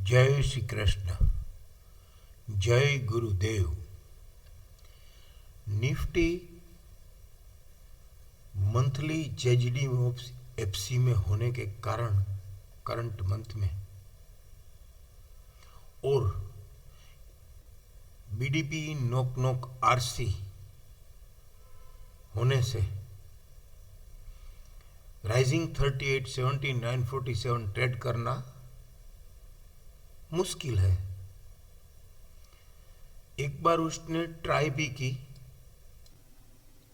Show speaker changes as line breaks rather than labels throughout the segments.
जय श्री कृष्ण। जय गुरुदेव। Nifty monthly जेजीडी FC में होने के कारण करंट मंथ में और बीडीपी नोक नोक आरसी होने से राइजिंग 38, 947 ट्रेड करना मुश्किल है। एक बार उसने ट्राई भी की।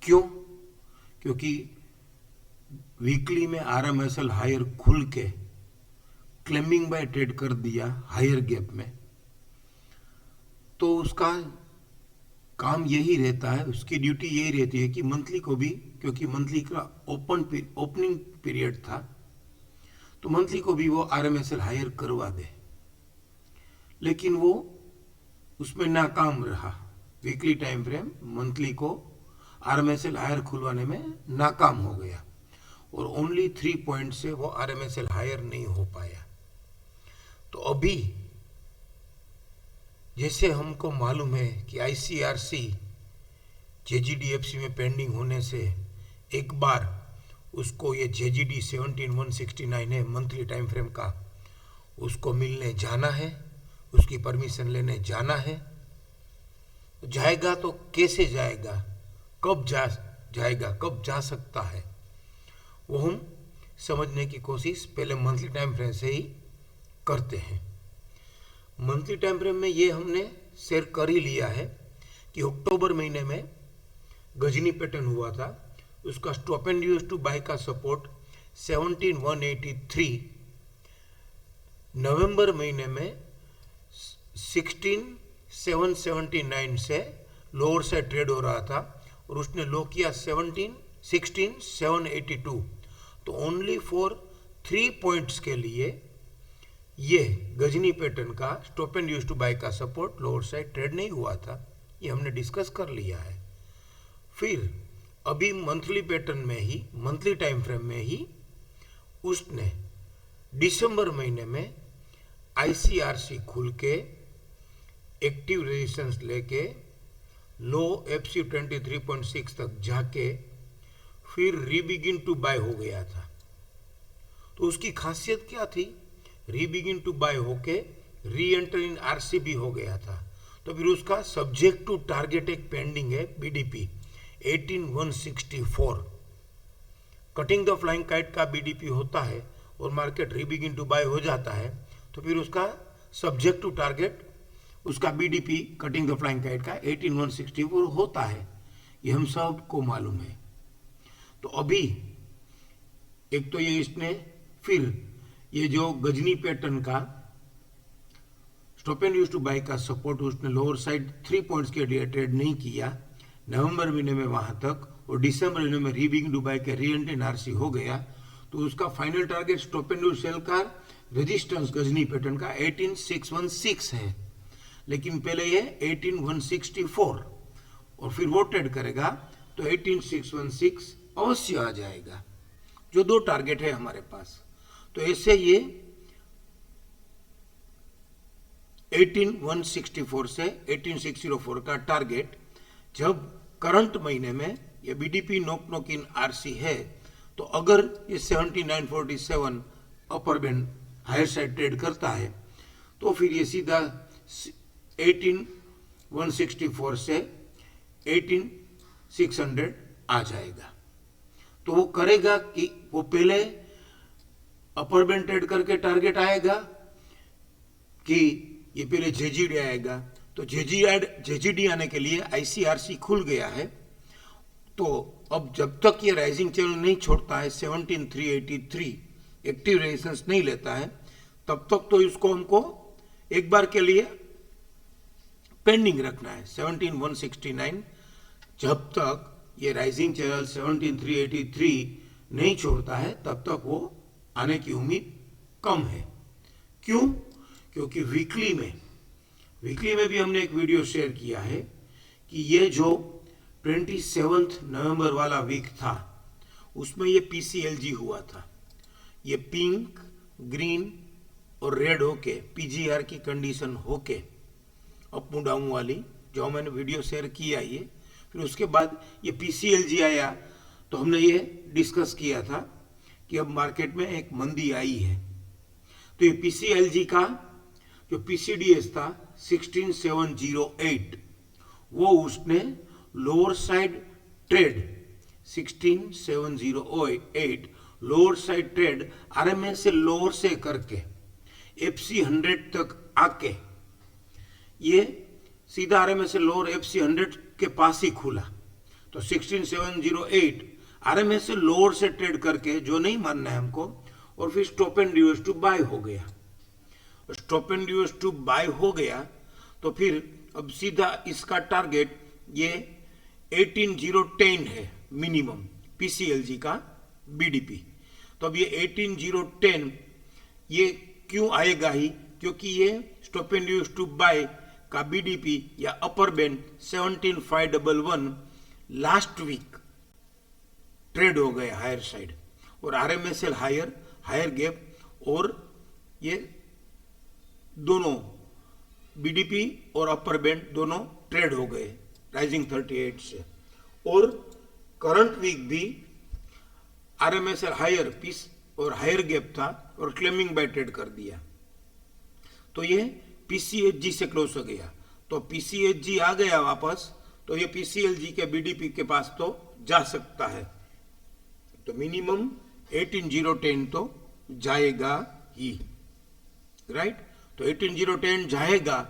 क्यों? क्योंकि वीकली में आरएमएसएल हायर खुल के क्लेमिंग बाय ट्रेड कर दिया हायर गैप में, तो उसका काम यही रहता है, उसकी ड्यूटी यही रहती है कि मंथली को भी, क्योंकि मंथली का ओपनिंग पीरियड था, तो मंथली को भी वो आरएमएसएल हायर करवा दे। लेकिन वो उसमें नाकाम रहा। वीकली टाइम फ्रेम मंथली को आरएमएसएल हायर खुलवाने में नाकाम हो गया और ओनली 3 पॉइंट से वो आरएमएसएल हायर नहीं हो पाया। तो अभी जैसे हमको मालूम है कि आईसीआरसी जेजीडीएफसी में पेंडिंग होने से एक बार उसको ये जेजीडी 17169 है मंथली टाइम फ्रेम का, उसको मिलने जाना है, उसकी परमिशन लेने जाना है। जाएगा तो कैसे जाएगा, कब जाएगा, कब जा सकता है, वो हम समझने की कोशिश पहले मंथली टाइम फ्रेम से ही करते हैं। मंथली टाइम फ्रेम में ये हमने शेयर कर ही लिया है कि अक्टूबर महीने में गजनी पैटर्न हुआ था, उसका stop and use to buy का सपोर्ट 17183, नवंबर महीने में 16779 से लोअर से ट्रेड हो रहा था और उसने लो किया 16782। तो ओनली फॉर 3 पॉइंट्स के लिए ये गजनी पैटर्न का stop and use to buy का सपोर्ट लोअर साइड ट्रेड नहीं हुआ था, ये हमने डिस्कस कर लिया है। फिर अभी मंथली पैटर्न में ही, मंथली टाइम फ्रेम में ही उसने दिसंबर महीने में आईसीआरसी खुल के एक्टिव रेजिस्टेंस लेके लो एफसी 23.6 तक जाके फिर रीबिगिन टू बाय हो गया था। तो उसकी खासियत क्या थी? रीबिगिन टू बाय होके री एंटर इन आरसी भी हो गया था। तो फिर उसका सब्जेक्ट टू टारगेट एक पेंडिंग है BDP 18164। Cutting the flying kite का बीडीपी होता है और मार्केट रीबिगिन टू बाय हो जाता है, तो फिर उसका सब्जेक्ट टू टारगेट, उसका BDP cutting the flying kite का 18164 होता है, ये हम सबको मालूम है। तो अभी एक तो ये इसने फिर ये जो गजनी पैटर्न का stop and use to buy का सपोर्ट उसने लोअर साइड 3 पॉइंट्स के लिए ट्रेड नहीं किया नवंबर महीने में वहां तक, और दिसंबर महीने में रीबिगिन टू बाय के री एंट्री आरसी हो गया। तो उसका final target stop and use sell का रेजिस्टेंस गजनी पैटर्न का 18616 है, लेकिन पहले ये 18164 और फिर वो ट्रेड करेगा तो 18616 अवश्य आ जाएगा, जो 2 टारगेट है हमारे पास। तो ऐसे ये 18164 से 18604 का टारगेट जब करंट महीने में ये बीडीपी नोक इन आरसी है, तो अगर ये 7947 upper band higher side trade करता है तो फिर ये सीधा 18164 से 18600 आ जाएगा। तो वो करेगा कि वो पहले अपर बैंड ट्रेड करके टारगेट आएगा कि ये पहले जेजीडी आएगा। तो जेजीडी आने के लिए आईसीआरसी खुल गया है, तो अब जब तक ये राइजिंग चैनल नहीं छोड़ता है 17383 एक्टिव रेजिस्टेंस नहीं लेता है, तब तक तो इसको हमको एक बार के लिए पेंडिंग रखना है 17169। जब तक ये राइजिंग चैनल 17383 नहीं छोड़ता है तब तक वो आने की उम्मीद कम है। क्यों? क्योंकि वीकली में भी हमने एक वीडियो शेयर किया है कि ये जो 27 नवंबर वाला वीक था उसमें ये पीसीएलजी हुआ था, ये पिंक, ग्रीन और रेड होके पीजीआर की कंडीशन होके अप डाउन वाली जो मैंने वीडियो शेयर किया ये, फिर उसके बाद ये पीसीएलजी आया तो हमने ये डिस्कस किया था कि अब मार्केट में एक मंदी आई है। तो ये पीसीएलजी का जो पीसीडीएस था 16708 वो उसने lower side trade 16708 lower side trade RMS से लोअर से करके एफसी 100 तक आके ये सीधा आरएमएस से लोअर एफसी 100 के पास ही खुला। तो 16708 आरएमएस से लोअर से ट्रेड करके जो नहीं मानना है हमको, और फिर stop and use to buy हो गया। Stop and use to buy हो गया तो फिर अब सीधा इसका टारगेट ये 18010 है मिनिमम पीसीएलजी का बीडीपी। तो अब ये 18010 ये क्यों आएगा ही, क्योंकि ये stop and use to buy का बीडीपी या upper band 17511 last week trade हो गया हायर साइड, और आरएमएसएल हायर गैप, और ये दोनों बीडीपी और अपर बैंड दोनों ट्रेड हो गए राइजिंग 38 से। और करंट वीक भी आरएमएसएल हायर पीस और हायर गैप था और क्लेमिंग बाय ट्रेड कर दिया। तो ये पीसीएचजी से क्लोज हो गया। तो पीसीएचजी आ गया वापस, तो ये पीसीएलजी के बीडीपी के पास तो जा सकता है। तो मिनिमम 18010 तो जाएगा ही, राइट। तो 18010 जाएगा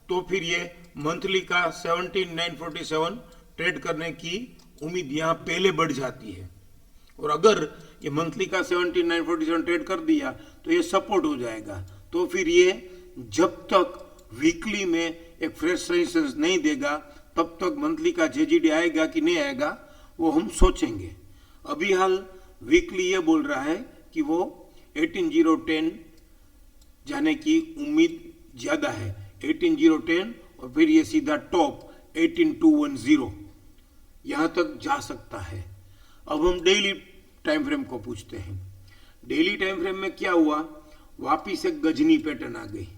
तो फिर ये मंथली का 17947 ट्रेड करने की उम्मीद यहाँ पहले बढ़ जाती है। और अगर ये मंथली का 17947 ट्रेड कर दिया तो ये सपोर्ट हो जाएगा। तो फिर ये जब तक वीकली में एक फ्रेश रेजिस्टेंस नहीं देगा तब तक मंथली का जेजीडी आएगा कि नहीं आएगा वो हम सोचेंगे। अभी हाल वीकली ये बोल रहा है कि वो 18010 जाने की उम्मीद ज्यादा है, 18010, और फिर ये सीधा टॉप 18210 यहां तक जा सकता है। अब हम डेली टाइम फ्रेम को पूछते हैं। डेली टाइम फ्रेम में क्या हुआ, वापिस एक गजनी पैटर्न आ गई,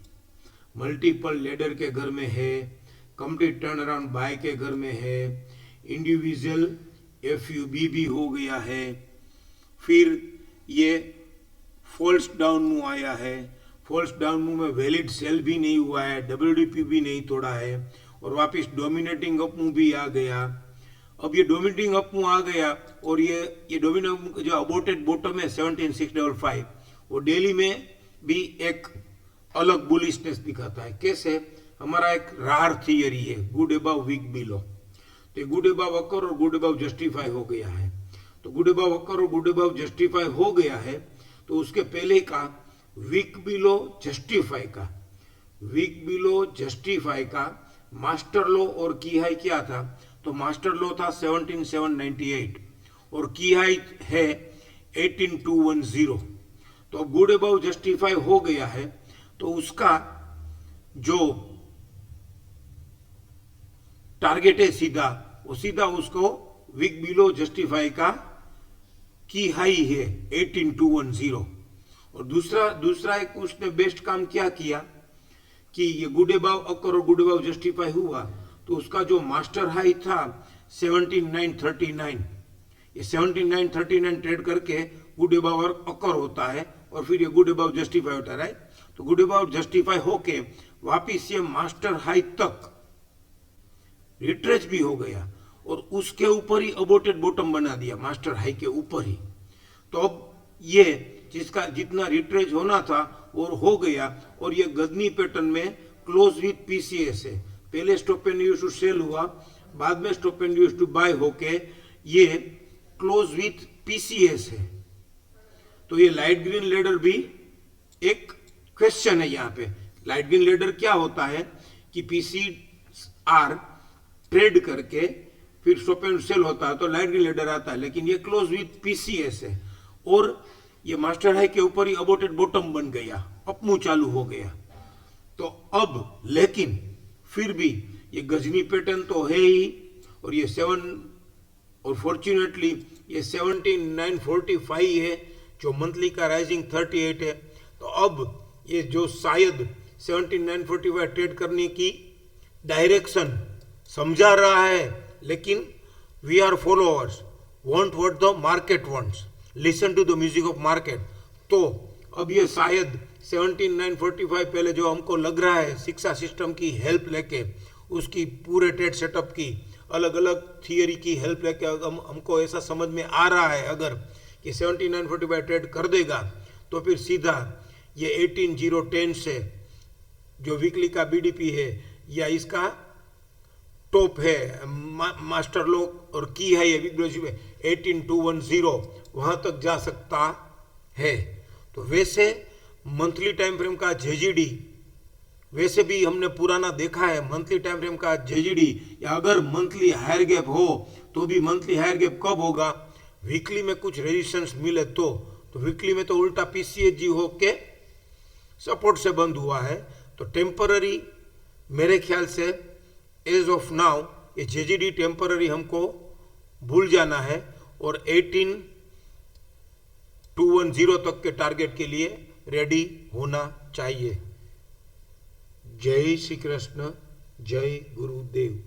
मल्टीपल लेडर के घर में है, कंप्लीट टर्न अराउंड बाय के घर में है, इंडिविजुअल एफयूबी भी हो गया है, फिर ये फॉल्स डाउन मूव आया है, फॉल्स डाउन मूव में वैलिड सेल भी नहीं हुआ है, डब्ल्यूडीपी भी नहीं तोड़ा है, और वापस डोमिनेटिंग अप मूव भी आ गया। अब ये डोमिनेटिंग अप मूव आ गया और ये डोमिनेटिंग जो अबोटेड बॉटम है 17655 वो डेली में भी एक अलग बुलिशनेस दिखाता है। कैसे, हमारा एक रार थियरी है गुड अबव वीक बिलो, तो गुड अबव अकर और गुड अबव जस्टिफाई हो गया है। तो गुड अबव अकर और गुड अबव जस्टिफाई हो गया है तो उसके पहले का वीक बिलो जस्टिफाई का मास्टर लो और की हाई क्या था, तो मास्टर लो था 17798 और की हाई है 18210। तो गुड अबव जस्टिफाई हो गया है तो उसका जो टारगेट है सीधा उसको वीक बिलो जस्टिफाई का की हाई है 18210। और दूसरा एक उसने बेस्ट काम क्या किया कि ये गुड अबव अकर और गुड अबव जस्टिफाई हुआ तो उसका जो मास्टर हाई था 17939, ये 17939 ट्रेड करके गुड अबव अकर होता है और फिर ये गुड अबव जस्टिफाई होता है, राइट। तो गुड अबव जस्टिफाई होके वापिस ये मास्टर हाई तक रिट्रेस भी हो गया और उसके ऊपर ही अबोटेड बॉटम बना दिया मास्टर हाई के ऊपर ही। तो अब ये जिसका जितना रिट्रेस होना था और हो गया, और ये गजनी पैटर्न में क्लोज विथ पीसीएस है। पहले stop and use to sell हुआ, बाद में stop and use to buy होके ये क्लोज विथ पीसीएस है। तो ये लाइट ग्रीन लेडर भी एक क्वेश्चन है यहाँ पे। लाइट ग्रीन लेडर क्या होता है कि पीसीआर ट्रेड करके फिर स्टॉप एंड सेल होता है तो लाइट ग्रीन लेडर आता है, लेकिन ये क्लोज विथ पीसीएस है और ये मास्टर हाई के ऊपर ही अबोटेड बॉटम बन गया, अपमूव चालू हो गया। तो अब लेकिन फिर भी ये गजनी पैटर्न तो है ही, और ये 7 और फॉर्चुनेटली ये 17945 है जो मंथली का राइजिंग 38 है। तो अब ये जो शायद 17945 ट्रेड करने की डायरेक्शन समझा रहा है, लेकिन we are followers, want what the market wants, listen to the music of market. तो अब ये शायद 17945 पहले जो हमको लग रहा है शिक्षा सिस्टम की हेल्प लेके, उसकी पूरे ट्रेड सेटअप की अलग अलग थियरी की हेल्प लेके हमको ऐसा समझ में आ रहा है अगर कि 17945 ट्रेड कर देगा तो फिर सीधा ये 18010 से जो वीकली का बीडीपी है या इसका टॉप है मास्टर लॉक और की है ये 18210 वहां तक जा सकता है। तो वैसे मंथली टाइम फ्रेम का जेजीडी वैसे भी हमने पुराना देखा है, मंथली टाइम फ्रेम का जेजीडी या अगर मंथली हायर गैप हो तो भी मंथली हायर गैप कब होगा, वीकली में कुछ रेजिस्टेंस मिले तो वीकली में तो उल्टा पीसीएचजी हो के सपोर्ट से बंद हुआ है। तो टेम्पररी मेरे ख्याल से एज ऑफ नाउ ये जेजीडी टेम्पररी हमको भूल जाना है और 18210 तक के टारगेट के लिए रेडी होना चाहिए। जय श्री कृष्ण, जय गुरुदेव।